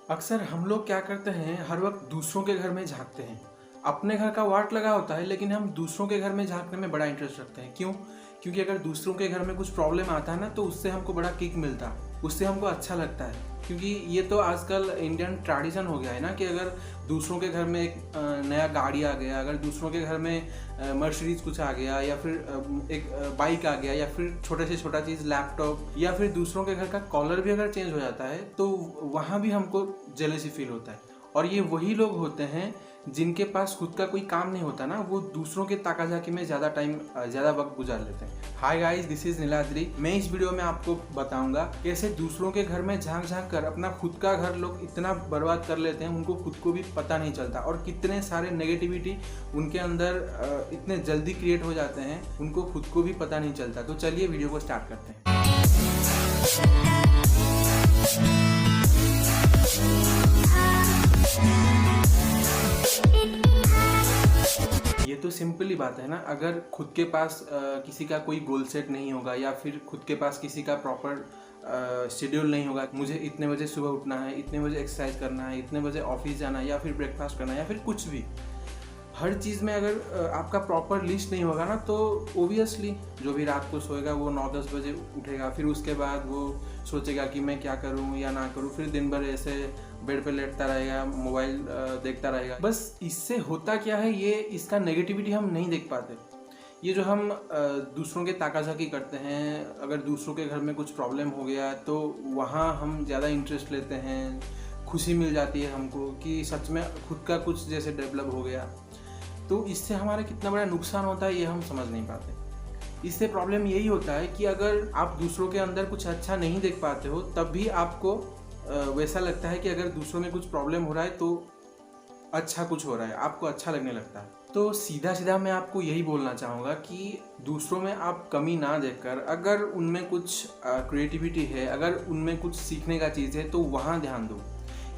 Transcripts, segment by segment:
अक्सर हम लोग क्या करते हैं, हर वक्त दूसरों के घर में झांकते हैं। अपने घर का वार्ट लगा होता है, लेकिन हम दूसरों के घर में झांकने में बड़ा इंटरेस्ट रखते हैं। क्यों? क्योंकि अगर दूसरों के घर में कुछ प्रॉब्लम आता है ना, तो उससे हमको बड़ा किक मिलता है, उससे हमको अच्छा लगता है। क्योंकि ये तो आजकल इंडियन ट्रेडिशन हो गया है ना, कि अगर दूसरों के घर में एक नया गाड़ी आ गया, अगर दूसरों के घर में मर्सिडीज कुछ आ गया, या फिर एक बाइक आ गया, या फिर छोटे से छोटा चीज़ लैपटॉप, या फिर दूसरों के घर का कॉलर भी अगर चेंज हो जाता है, तो वहाँ भी हमको जेलसी फील होता है। और ये वही लोग होते हैं जिनके पास खुद का कोई काम नहीं होता ना, वो दूसरों के ताकाझाकी में ज़्यादा वक्त गुजार लेते हैं। Hi guys, this is Niladri. मैं इस वीडियो में आपको बताऊंगा कैसे दूसरों के घर में झांक झांक कर अपना खुद का घर लोग इतना बर्बाद कर लेते हैं, उनको खुद को भी पता नहीं चलता, और कितने सारे नेगेटिविटी उनके अंदर इतने जल्दी क्रिएट हो जाते हैं, उनको खुद को भी पता नहीं चलता। तो चलिए वीडियो को स्टार्ट करते हैं। ये तो सिंपल ही बात है ना। अगर खुद के पास किसी का कोई गोल सेट नहीं होगा, या फिर खुद के पास किसी का प्रॉपर शेड्यूल नहीं होगा, मुझे इतने बजे सुबह उठना है, इतने बजे एक्सरसाइज करना है, इतने बजे ऑफिस जाना है, या फिर ब्रेकफास्ट करना है, या फिर कुछ भी, हर चीज़ में अगर आपका प्रॉपर लिस्ट नहीं होगा ना, तो ओबियसली जो भी रात को सोएगा वो 9-10 बजे उठेगा। फिर उसके बाद वो सोचेगा कि मैं क्या करूं या ना करूं, फिर दिन भर ऐसे बेड पे लेटता रहेगा, मोबाइल देखता रहेगा। बस इससे होता क्या है, ये इसका नेगेटिविटी हम नहीं देख पाते। ये जो हम दूसरों के ताकाझाकी करते हैं, अगर दूसरों के घर में कुछ प्रॉब्लम हो गया तो वहाँ हम ज़्यादा इंटरेस्ट लेते हैं, खुशी मिल जाती है हमको कि सच में खुद का कुछ जैसे डेवलप हो गया। तो इससे हमारा कितना बड़ा नुकसान होता है ये हम समझ नहीं पाते। इससे प्रॉब्लम यही होता है कि अगर आप दूसरों के अंदर कुछ अच्छा नहीं देख पाते हो, तब भी आपको वैसा लगता है कि अगर दूसरों में कुछ प्रॉब्लम हो रहा है तो अच्छा कुछ हो रहा है, आपको अच्छा लगने लगता है। तो सीधा सीधा मैं आपको यही बोलना चाहूँगा कि दूसरों में आप कमी ना देखकर, अगर उनमें कुछ क्रिएटिविटी है, अगर उनमें कुछ सीखने का चीज़ है, तो वहाँ ध्यान दो।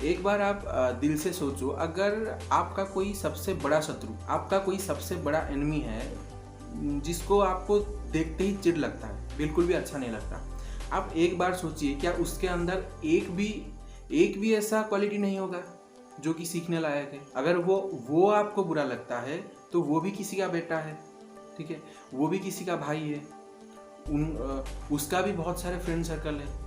एक बार आप दिल से सोचो, अगर आपका कोई सबसे बड़ा शत्रु, आपका कोई सबसे बड़ा एनिमी है, जिसको आपको देखते ही चिढ़ लगता है, बिल्कुल भी अच्छा नहीं लगता, आप एक बार सोचिए, क्या उसके अंदर एक भी ऐसा क्वालिटी नहीं होगा जो कि सीखने लायक है? अगर वो आपको बुरा लगता है, तो वो भी किसी का बेटा है, ठीक है, वो भी किसी का भाई है, उसका भी बहुत सारे फ्रेंड सर्कल है।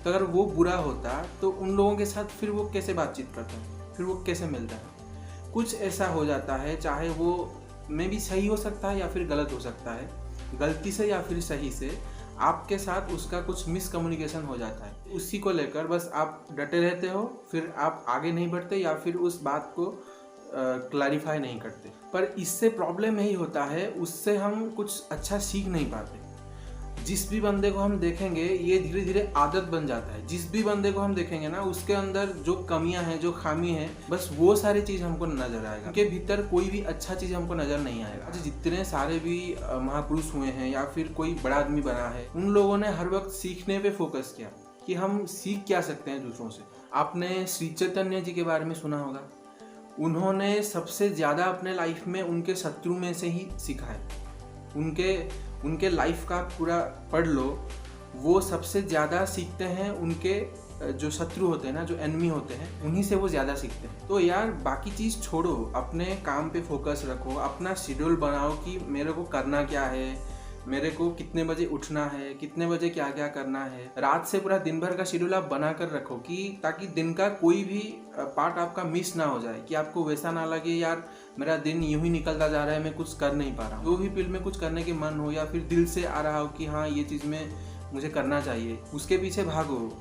तो अगर वो बुरा होता तो उन लोगों के साथ फिर वो कैसे बातचीत करता है, फिर वो कैसे मिलता है? कुछ ऐसा हो जाता है, चाहे वो में भी सही हो सकता है या फिर गलत हो सकता है, गलती से या फिर सही से आपके साथ उसका कुछ मिसकम्युनिकेशन हो जाता है। उसी को लेकर बस आप डटे रहते हो, फिर आप आगे नहीं बढ़ते, या फिर उस बात को क्लैरिफाई नहीं करते। पर इससे प्रॉब्लम यही होता है, उससे हम कुछ अच्छा सीख नहीं पाते। जिस भी बंदे को हम देखेंगे, ये धीरे धीरे आदत बन जाता है। जिस भी बंदे को हम देखेंगे ना, उसके अंदर जो कमियां हैं, जो खामी है, बस वो सारी चीज़ हमको नजर आएगा। उनके भीतर कोई भी अच्छा चीज़ हमको नजर नहीं आएगा। अच्छा, जितने सारे भी महापुरुष हुए हैं या फिर कोई बड़ा आदमी बना है, उन लोगों ने हर वक्त सीखने पे फोकस किया कि हम सीख क्या सकते हैं दूसरों से। आपने श्री चैतन्य जी के बारे में सुना होगा। उन्होंने सबसे ज़्यादा अपने लाइफ में उनके शत्रु में से ही सीखा है। उनके लाइफ का पूरा पढ़ लो, वो सबसे ज़्यादा सीखते हैं उनके जो शत्रु होते हैं ना, जो एनिमी होते हैं, उन्हीं से वो ज़्यादा सीखते हैं। तो यार, बाकी चीज़ छोड़ो, अपने काम पे फोकस रखो, अपना शेड्यूल बनाओ कि मेरे को करना क्या है, मेरे को कितने बजे उठना है, कितने बजे क्या क्या करना है। रात से पूरा दिन भर का शेड्यूल आप बना कर रखो, कि ताकि दिन का कोई भी पार्ट आपका मिस ना हो जाए, कि आपको वैसा ना लगे यार मेरा दिन यूं ही निकलता जा रहा है, मैं कुछ कर नहीं पा रहा हूँ। जो भी फील्ड में कुछ करने के मन हो, या फिर दिल से आ रहा हो कि हाँ ये चीज़ में मुझे करना चाहिए, उसके पीछे भागो,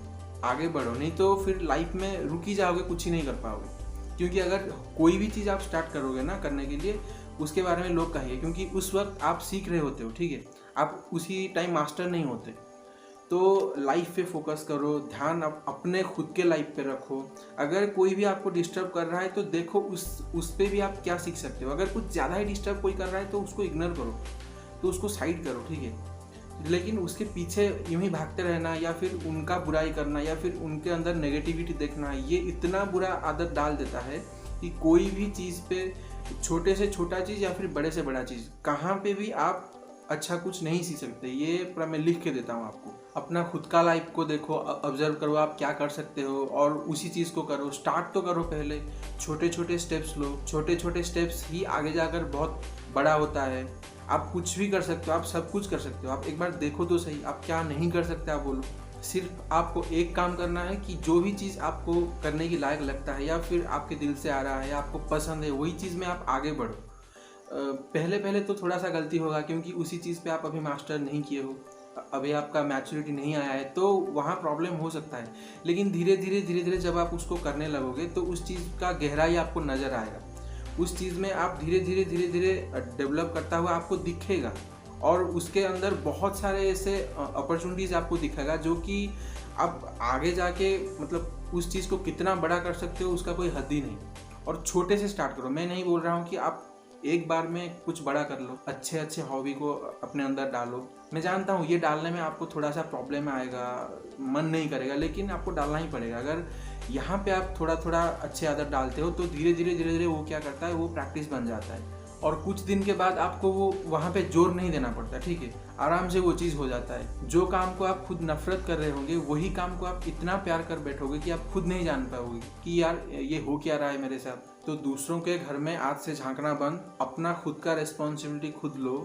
आगे बढ़ो। नहीं तो फिर लाइफ में रुक ही जाओगे, कुछ ही नहीं कर पाओगे। क्योंकि अगर कोई भी चीज़ आप स्टार्ट करोगे ना करने के लिए, उसके बारे में लोग कहेंगे, क्योंकि उस वक्त आप सीख रहे होते हो, ठीक है, आप उसी टाइम मास्टर नहीं होते। तो लाइफ पे फोकस करो, ध्यान अपने खुद के लाइफ पे रखो। अगर कोई भी आपको डिस्टर्ब कर रहा है, तो देखो उस पे भी आप क्या सीख सकते हो। अगर कुछ ज़्यादा ही डिस्टर्ब कोई कर रहा है, तो उसको इग्नोर करो, तो उसको साइड करो, ठीक है। लेकिन उसके पीछे यूं ही भागते रहना, या फिर उनका बुराई करना, या फिर उनके अंदर नेगेटिविटी देखना, ये इतना बुरा आदत डाल देता है कि कोई भी चीज़ पे, छोटे से छोटा चीज़ या फिर बड़े से बड़ा चीज़, कहाँ पे भी आप अच्छा कुछ नहीं सीख सकते। ये पूरा मैं लिख के देता हूँ आपको। अपना खुद का लाइफ को देखो, ऑब्जर्व करो आप क्या कर सकते हो और उसी चीज़ को करो। स्टार्ट तो करो, पहले छोटे छोटे स्टेप्स लो। छोटे छोटे स्टेप्स ही आगे जाकर बहुत बड़ा होता है। आप कुछ भी कर सकते हो, आप सब कुछ कर सकते हो। आप एक बार देखो तो सही, आप क्या नहीं कर सकते आप बोलो। सिर्फ आपको एक काम करना है कि जो भी चीज़ आपको करने की लायक लगता है या फिर आपके दिल से आ रहा है, आपको पसंद है, वही चीज़ में आप आगे बढ़ो। पहले पहले तो थोड़ा सा गलती होगा क्योंकि उसी चीज़ पे आप अभी मास्टर नहीं किए हो, अभी आपका मैच्योरिटी नहीं आया है, तो वहाँ प्रॉब्लम हो सकता है। लेकिन धीरे धीरे जब आप उसको करने लगोगे तो उस चीज़ का गहराई आपको नज़र आएगा। उस चीज़ में आप धीरे धीरे डेवलप करता हुआ आपको दिखेगा और उसके अंदर बहुत सारे ऐसे अपॉर्चुनिटीज़ आपको दिखेगा जो कि आप आगे जाके मतलब उस चीज़ को कितना बड़ा कर सकते हो उसका कोई हद ही नहीं। और छोटे से स्टार्ट करो। मैं नहीं बोल रहा हूँ कि आप एक बार में कुछ बड़ा कर लो। अच्छे अच्छे हॉबी को अपने अंदर डालो। मैं जानता हूँ ये डालने में आपको थोड़ा सा प्रॉब्लम आएगा, मन नहीं करेगा, लेकिन आपको डालना ही पड़ेगा। अगर यहाँ पे आप थोड़ा थोड़ा अच्छे आदत डालते हो तो धीरे धीरे वो क्या करता है, वो प्रैक्टिस बन जाता है और कुछ दिन के बाद आपको वो वहाँ पे जोर नहीं देना पड़ता। ठीक है, आराम से वो चीज़ हो जाता है। जो काम को आप खुद नफरत कर रहे होंगे वही काम को आप इतना प्यार कर बैठोगे कि आप खुद नहीं जान पाओगे कि यार ये हो क्या रहा है मेरे साथ। तो दूसरों के घर में आज से झांकना बंद, अपना खुद का रिस्पॉन्सिबिलिटी खुद लो।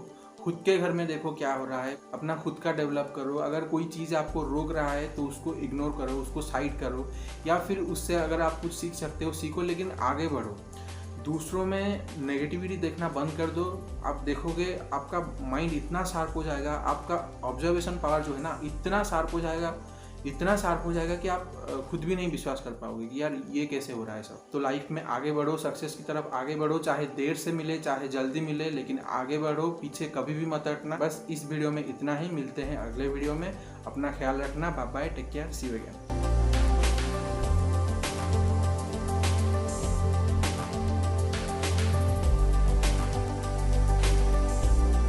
खुद के घर में देखो क्या हो रहा है, अपना खुद का डेवलप करो। अगर कोई चीज़ आपको रोक रहा है तो उसको इग्नोर करो, उसको साइड करो, या फिर उससे अगर आप कुछ सीख सकते हो सीखो, लेकिन आगे बढ़ो। दूसरों में नेगेटिविटी देखना बंद कर दो। आप देखोगे आपका माइंड इतना शार्प हो जाएगा, आपका ऑब्जर्वेशन पावर जो है ना इतना शार्प हो जाएगा, इतना शार्प हो जाएगा कि आप खुद भी नहीं विश्वास कर पाओगे कि यार ये कैसे हो रहा है सब। तो लाइफ में आगे बढ़ो, सक्सेस की तरफ आगे बढ़ो, चाहे देर से मिले चाहे जल्दी मिले, लेकिन आगे बढ़ो, पीछे कभी भी मत हटना। बस इस वीडियो में इतना ही, मिलते हैं अगले वीडियो में। अपना ख्याल रखना, bye bye, take care, see you again.